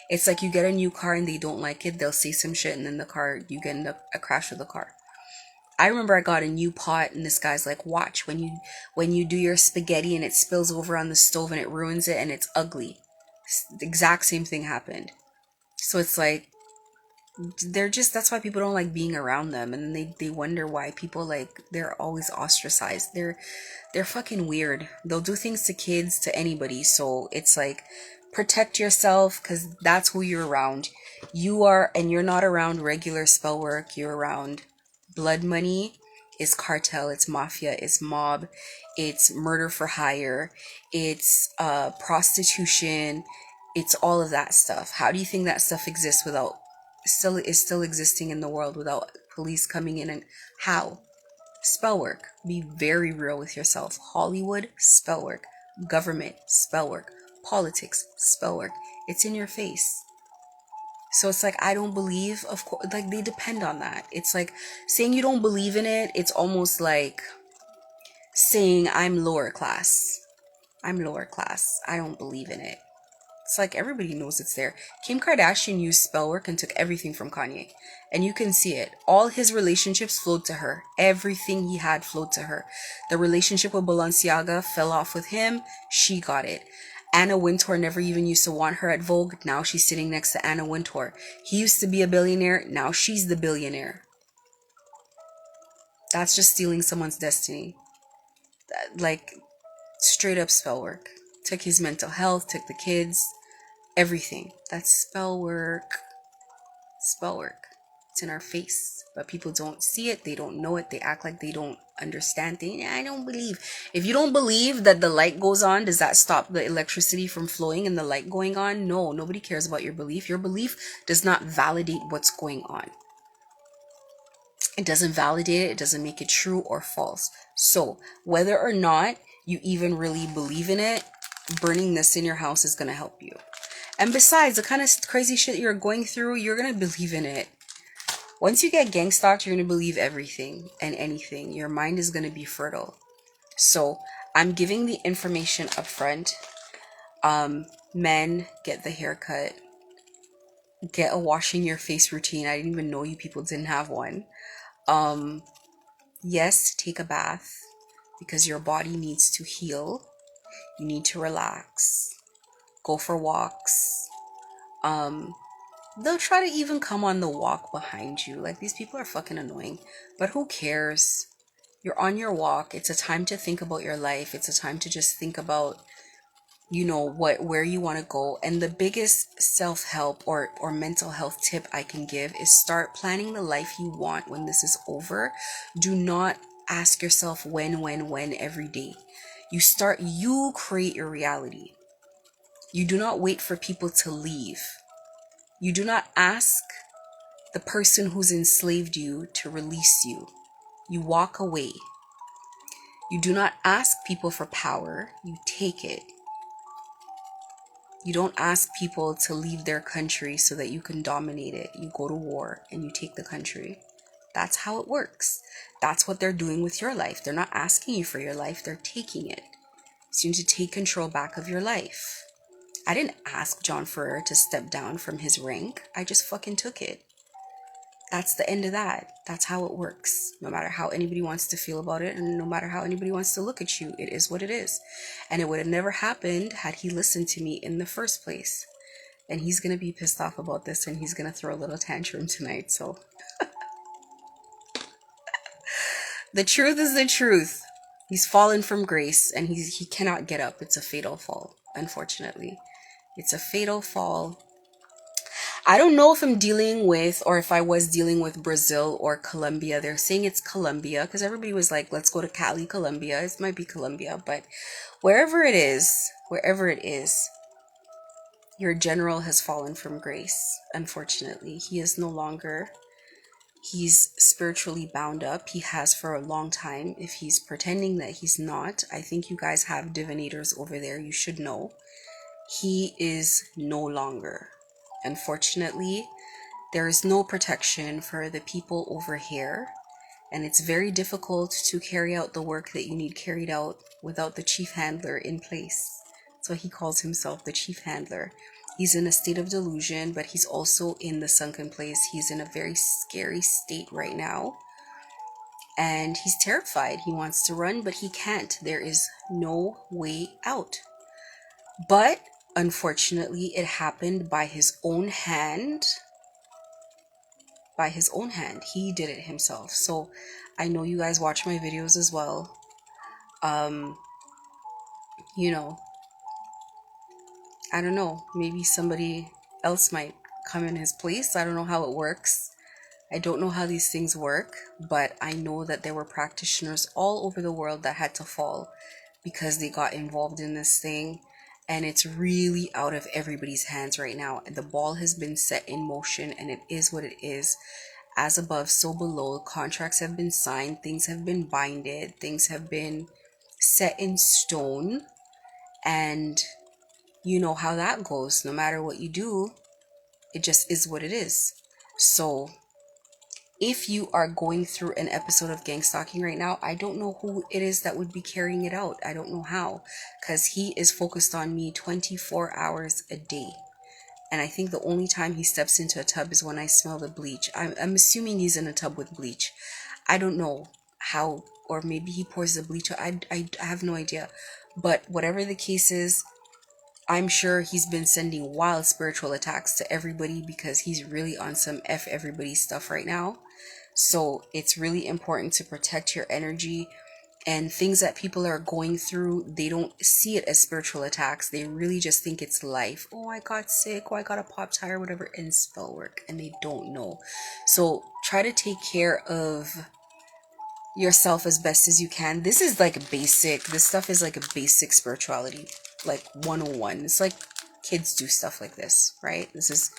It's like you get a new car and they don't like it. They'll say some shit, and then the car, you get in a crash with the car. I remember I got a new pot and this guy's like, watch when you do your spaghetti and it spills over on the stove and it ruins it and it's ugly. The exact same thing happened. So it's like, that's why people don't like being around them. And then they wonder why people they're always ostracized. They're fucking weird. They'll do things to kids, to anybody. So it's like, Protect yourself, because that's who you're around. You are, and you're not around regular spell work. You're around blood money. It's cartel, it's mafia, it's mob, it's murder for hire, it's prostitution, it's all of that stuff. How do you think that stuff exists without still existing in the world without police coming in? And how? Spell work. Be very real with yourself. Hollywood, spell work. Government, spell work. Politics, spell work. It's in your face. So it's like, I don't believe, of course, like they depend on that. It's like saying you don't believe in it. It's almost like saying I'm lower class. I'm lower class. I don't believe in it. It's like everybody knows it's there. Kim Kardashian used spell work and took everything from Kanye. And you can see it. All his relationships flowed to her. Everything he had flowed to her. The relationship with Balenciaga fell off with him. She got it. Anna Wintour never even used to want her at Vogue. Now she's sitting next to Anna Wintour. He used to be a billionaire. Now she's the billionaire. That's just stealing someone's destiny. Like, straight up spell work. Took his mental health, took the kids, everything. That's spell work. Spell work. It's in our face, but people don't see it. They don't know it. They act like they don't understand. I don't believe. If you don't believe that the light goes on, does that stop the electricity from flowing and the light going on? No, nobody cares about your belief. Your belief does not validate what's going on. It doesn't validate it. It doesn't make it true or false. So whether or not you even really believe in it, burning this in your house is going to help you. And besides, the kind of crazy shit you're going through, you're going to believe in it. Once you get gang stalked, you're going to believe everything and anything. Your mind is going to be fertile. So I'm giving the information up front. Men, get the haircut. Get a washing your face routine. I didn't even know you people didn't have one. Yes, take a bath because your body needs to heal. You need to relax. Go for walks. They'll try to even come on the walk behind you. Like, these people are fucking annoying. But who cares? You're on your walk. It's a time to think about your life. It's a time to just think about, where you want to go. And the biggest self-help or mental health tip I can give is start planning the life you want when this is over. Do not ask yourself when every day. You create your reality. You do not wait for people to leave. You do not ask the person who's enslaved you to release you. You walk away. You do not ask people for power. You take it. You don't ask people to leave their country so that you can dominate it. You go to war and you take the country. That's how it works. That's what they're doing with your life. They're not asking you for your life. They're taking it. So you need to take control back of your life. I didn't ask John Ferrer to step down from his rank. I just fucking took it. That's the end of that. That's how it works. No matter how anybody wants to feel about it, and no matter how anybody wants to look at you, it is what it is. And it would have never happened had he listened to me in the first place. And he's going to be pissed off about this, and he's going to throw a little tantrum tonight. So the truth is the truth. He's fallen from grace, and he cannot get up. It's a fatal fall, unfortunately. It's a fatal fall. I don't know if I'm dealing with, or if I was dealing with Brazil or Colombia. They're saying it's Colombia because everybody was like, let's go to Cali, Colombia. It might be Colombia, but wherever it is, your general has fallen from grace. Unfortunately, he is no longer. He's spiritually bound up. He has for a long time. If he's pretending that he's not, I think you guys have divinators over there. You should know. He is no longer. Unfortunately, there is no protection for the people over here, and it's very difficult to carry out the work that you need carried out without the chief handler in place. So he calls himself the chief handler. He's in a state of delusion, but he's also in the sunken place. He's in a very scary state right now, and he's terrified. He wants to run, but he can't. There is no way out. But unfortunately, it happened by his own hand. By his own hand. He did it himself. So I know you guys watch my videos as well. I don't know, maybe somebody else might come in his place. I don't know how it works. I don't know how these things work, but I know that there were practitioners all over the world that had to fall because they got involved in this thing. And it's really out of everybody's hands right now. The ball has been set in motion and it is what it is. As above, so below. Contracts have been signed, things have been binded, things have been set in stone. And you know how that goes. No matter what you do, it just is what it is. So if you are going through an episode of gang stalking right now, I don't know who it is that would be carrying it out. I don't know how, because he is focused on me 24 hours a day. And I think the only time he steps into a tub is when I smell the bleach. I'm assuming he's in a tub with bleach. I don't know how, or maybe he pours the bleach. I have no idea. But whatever the case is, I'm sure he's been sending wild spiritual attacks to everybody because he's really on some F everybody stuff right now. So it's really important to protect your energy, and things that people are going through, they don't see it as spiritual attacks. They really just think it's life. Oh, I got sick. Oh, I got a pop tire, whatever, and spell work. And they don't know. So try to take care of yourself as best as you can. This is like basic. This stuff is like a basic spirituality, like 101. It's like kids do stuff like this, right? This is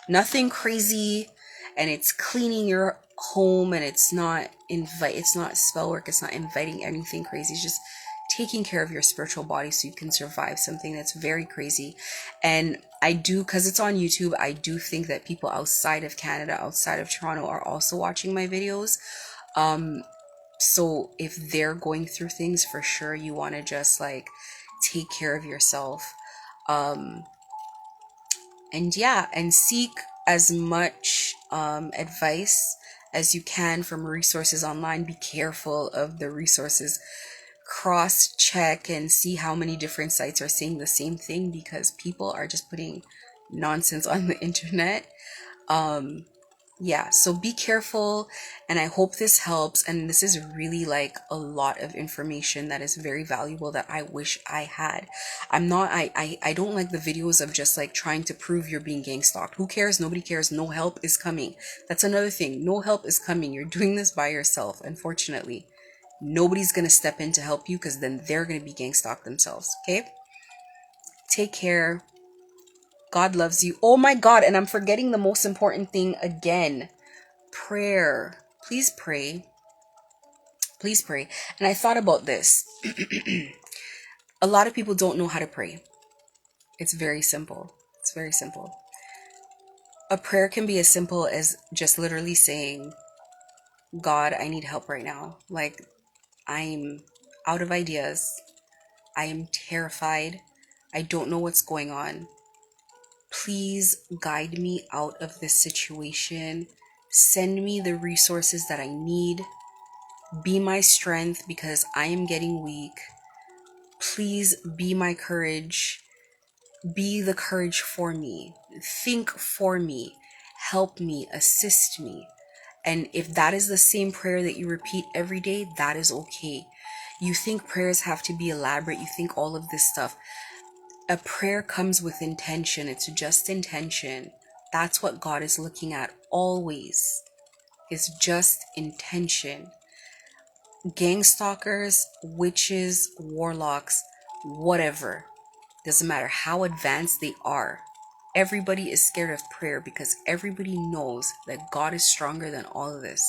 nothing crazy, and it's cleaning your home, and it's not spell work, it's not inviting anything crazy. It's just taking care of your spiritual body so you can survive something that's very crazy. And I do, because it's on YouTube, I do think that people outside of Canada, outside of Toronto, are also watching my videos. So if they're going through things, for sure you want to just like take care of yourself. And yeah, and seek as much advice as you can from resources online. Be careful of the resources. Cross check and see how many different sites are saying the same thing, because people are just putting nonsense on the internet. Yeah, so be careful, and I hope this helps. And this is really like a lot of information that is very valuable that I wish I had. I don't like the videos of just like trying to prove you're being gang stalked. Who cares? Nobody cares. No help is coming. That's another thing. No help is coming. You're doing this by yourself. Unfortunately, nobody's gonna step in to help you, because then they're gonna be gang stalked themselves. Okay, take care. God loves you. Oh my God, and I'm forgetting the most important thing again. Prayer. Please pray. Please pray. And I thought about this. A lot of people don't know how to pray. It's very simple. It's very simple. A prayer can be as simple as just literally saying, God, I need help right now. Like, I'm out of ideas. I am terrified. I don't know what's going on. Please guide me out of this situation. Send me the resources that I need. Be my strength, because I am getting weak. Please be my courage. Be the courage for me. Think for me. Help me. Assist me. And if that is the same prayer that you repeat every day, that is okay. You think prayers have to be elaborate. You think all of this stuff. A prayer comes with intention. It's just intention. That's what God is looking at always. It's just intention. Gang stalkers, witches, warlocks, whatever. Doesn't matter how advanced they are. Everybody is scared of prayer because everybody knows that God is stronger than all of this.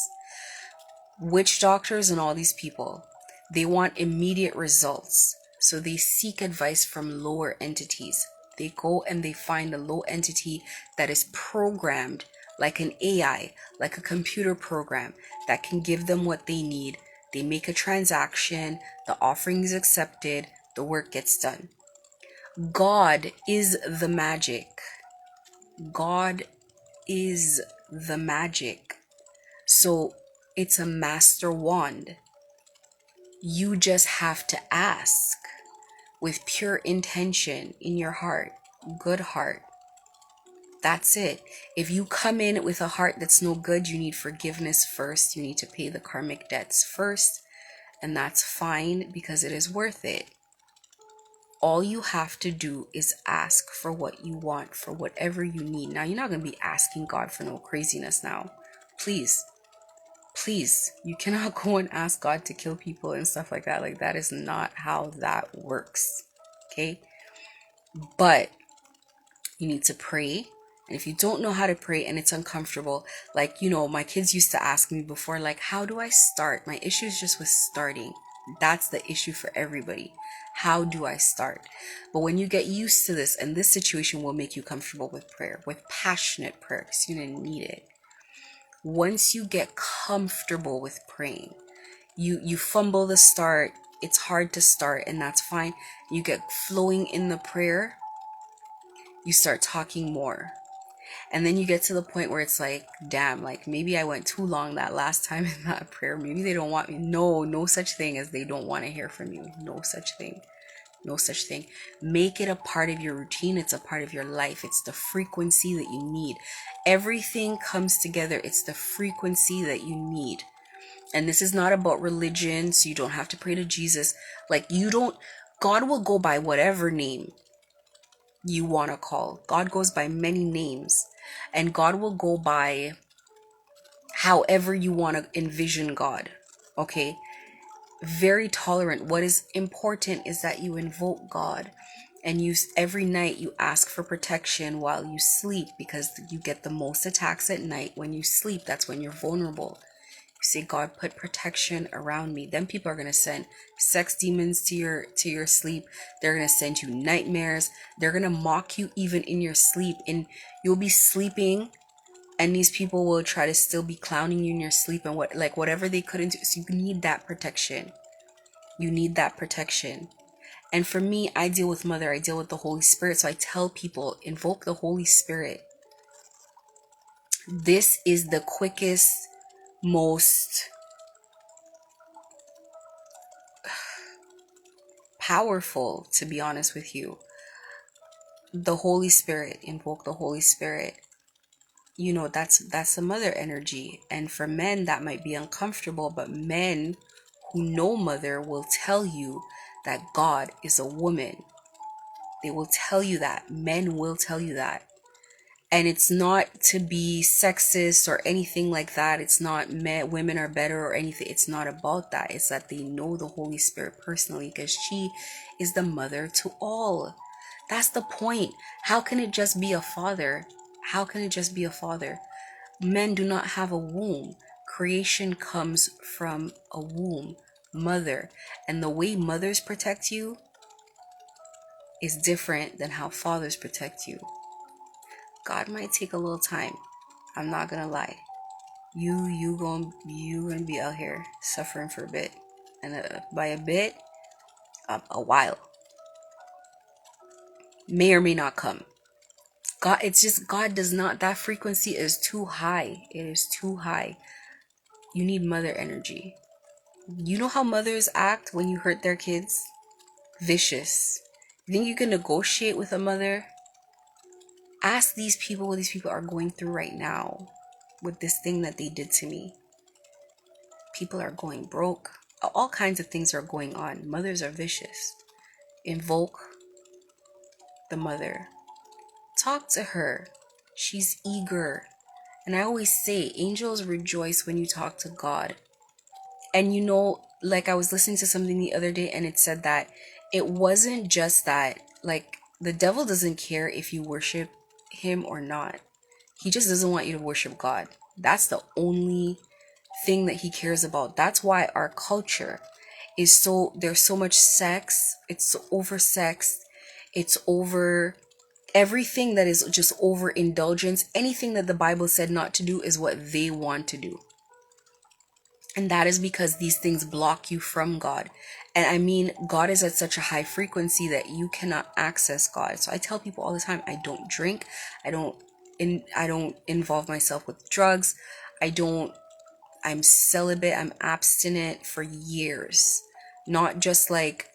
Witch doctors and all these people, they want immediate results. So they seek advice from lower entities. They go and they find a low entity that is programmed like an AI, like a computer program that can give them what they need. They make a transaction, the offering is accepted, the work gets done. God is the magic. God is the magic. So it's a master wand. You just have to ask with pure intention in your heart, good heart. That's it. If you come in with a heart that's no good, you need forgiveness first. You need to pay the karmic debts first. And that's fine, because it is worth it. all you have to do is ask for what you want, for whatever you need. Now, you're not going to be asking God for no craziness now. Please, please, you cannot go and ask God to kill people and stuff like that. Like, that is not how that works. Okay? But you need to pray. And if you don't know how to pray and it's uncomfortable, like, my kids used to ask me before, like, how do I start? My issue is just with starting. That's the issue for everybody. How do I start? But when you get used to this, and this situation will make you comfortable with prayer, with passionate prayer, because you're going to need it. Once you get comfortable with praying, you fumble the start. It's hard to start, and that's fine. You get flowing in the prayer. You start talking more. And then you get to the point where it's like, damn, like maybe I went too long that last time in that prayer. Maybe they don't want me. No such thing as they don't want to hear from you. No such thing. No such thing. Make it a part of your routine. It's a part of your life. It's the frequency that you need. Everything comes together. It's the frequency that you need. And this is not about religion, so you don't have to pray to Jesus. Like, God will go by whatever name you want to call. God goes by many names, and God will go by however you want to envision God. Okay? Very tolerant. What is important is that you invoke God, and every night you ask for protection while you sleep, because you get the most attacks at night when you sleep. That's when you're vulnerable. You say, God, put protection around me. Then people are going to send sex demons to your sleep. They're going to send you nightmares. They're going to mock you even in your sleep. And you'll be sleeping, and these people will try to still be clowning you in your sleep, and whatever they couldn't do. So you need that protection. You need that protection. And for me, I deal with Mother. I deal with the Holy Spirit. So I tell people, invoke the Holy Spirit. This is the quickest, most powerful, to be honest with you. The Holy Spirit. Invoke the Holy Spirit. That's the Mother energy. And for men, that might be uncomfortable, but men who know Mother will tell you that God is a woman. They will tell you that. Men will tell you that. And it's not to be sexist or anything like that. It's not women are better or anything. It's not about that. It's that they know the Holy Spirit personally, because she is the mother to all. That's the point. How can it just be a father? How can it just be a father? Men do not have a womb. Creation comes from a womb, mother. And the way mothers protect you is different than how fathers protect you. God might take a little time. I'm not gonna lie. You gonna be out here suffering for a bit, and by a bit, a while may or may not come. God, it's just God does not. That frequency is too high. It is too high. You need mother energy. You know how mothers act when you hurt their kids? Vicious. You think you can negotiate with a mother? Ask these people what these people are going through right now with this thing that they did to me. People are going broke. All kinds of things are going on. Mothers are vicious. Invoke the mother. Talk to her. She's eager. And I always say, angels rejoice when you talk to God. And like I was listening to something the other day, and it said that it wasn't just that, like, the devil doesn't care if you worship him or not. He just doesn't want you to worship God. That's the only thing that he cares about. That's why our culture is there's so much sex. It's oversexed. It's over everything that is just overindulgence. Anything that the Bible said not to do is what they want to do. And that is because these things block you from God. And I mean, God is at such a high frequency that you cannot access God. So I tell people all the time, I don't drink. I don't involve myself with drugs. I'm celibate. I'm abstinent for years. Not just like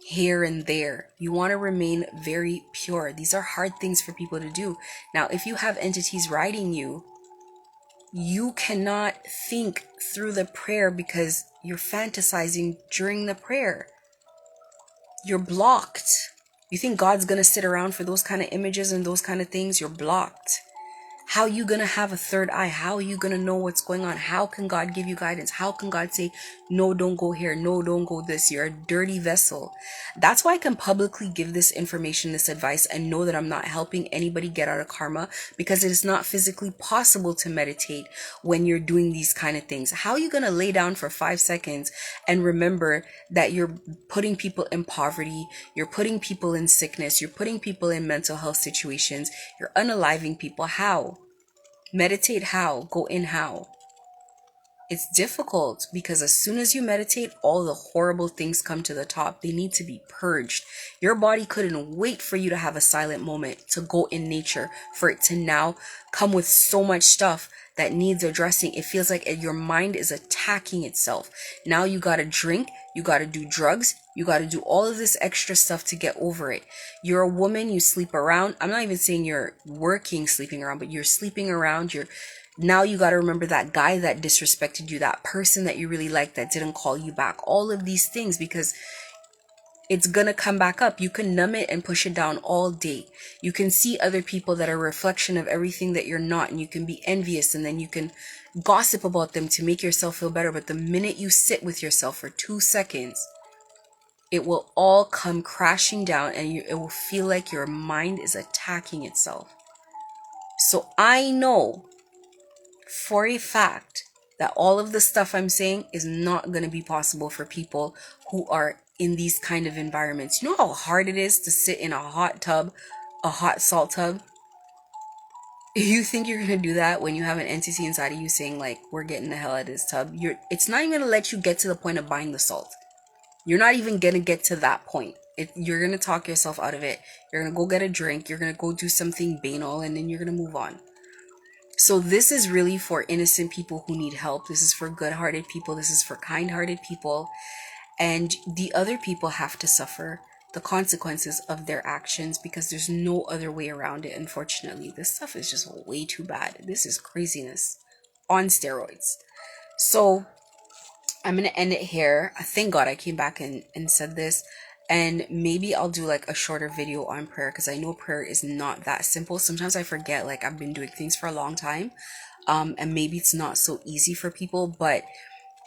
here and there. You want to remain very pure. These are hard things for people to do. Now, if you have entities riding you, you cannot think through the prayer because you're fantasizing during the prayer. You're blocked. You think God's gonna sit around for those kind of images and those kind of things? You're blocked. How are you going to have a third eye? How are you going to know what's going on? How can God give you guidance? How can God say, no, don't go here. No, don't go this. You're a dirty vessel. That's why I can publicly give this information, this advice, and know that I'm not helping anybody get out of karma, because it is not physically possible to meditate when you're doing these kind of things. How are you going to lay down for 5 seconds and remember that you're putting people in poverty, you're putting people in sickness, you're putting people in mental health situations, you're unaliving people? How? Meditate how? Go in how? It's difficult because as soon as you meditate, all the horrible things come to the top. They need to be purged. Your body couldn't wait for you to have a silent moment to go in nature, for it to now come with so much stuff that needs addressing. It feels like your mind is attacking itself. Now you gotta drink, you gotta do drugs, you gotta do all of this extra stuff to get over it. You're a woman, you sleep around. I'm not even saying you're working, sleeping around, but you're sleeping around. Now you got to remember that guy that disrespected you, that person that you really liked that didn't call you back, all of these things, because it's going to come back up. You can numb it and push it down all day. You can see other people that are a reflection of everything that you're not, and you can be envious, and then you can gossip about them to make yourself feel better. But the minute you sit with yourself for 2 seconds, it will all come crashing down, and it will feel like your mind is attacking itself. So I know for a fact that all of the stuff I'm saying is not going to be possible for people who are in these kind of environments. You know how hard it is to sit in a hot tub, a hot salt tub? You think you're going to do that when you have an entity inside of you saying, like, we're getting the hell out of this tub? It's not even going to let you get to the point of buying the salt. You're not even going to get to that point. You're going to talk yourself out of it. You're going to go get a drink. You're going to go do something banal, and then you're going to move on. So this is really for innocent people who need help. This is for good-hearted people. This is for kind-hearted people. And the other people have to suffer the consequences of their actions, because there's no other way around it, unfortunately. This stuff is just way too bad. This is craziness on steroids. So I'm going to end it here. Thank God I came back and said this. And maybe I'll do like a shorter video on prayer, because I know prayer is not that simple. Sometimes I forget, like, I've been doing things for a long time. And maybe it's not so easy for people. But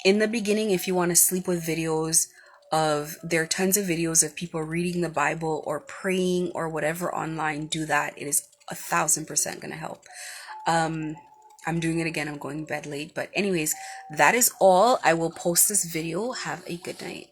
in the beginning, if you want to sleep with videos there are tons of videos of people reading the Bible or praying or whatever online, do that. It is 1,000% going to help. I'm doing it again. I'm going to bed late. But anyways, that is all. I will post this video. Have a good night.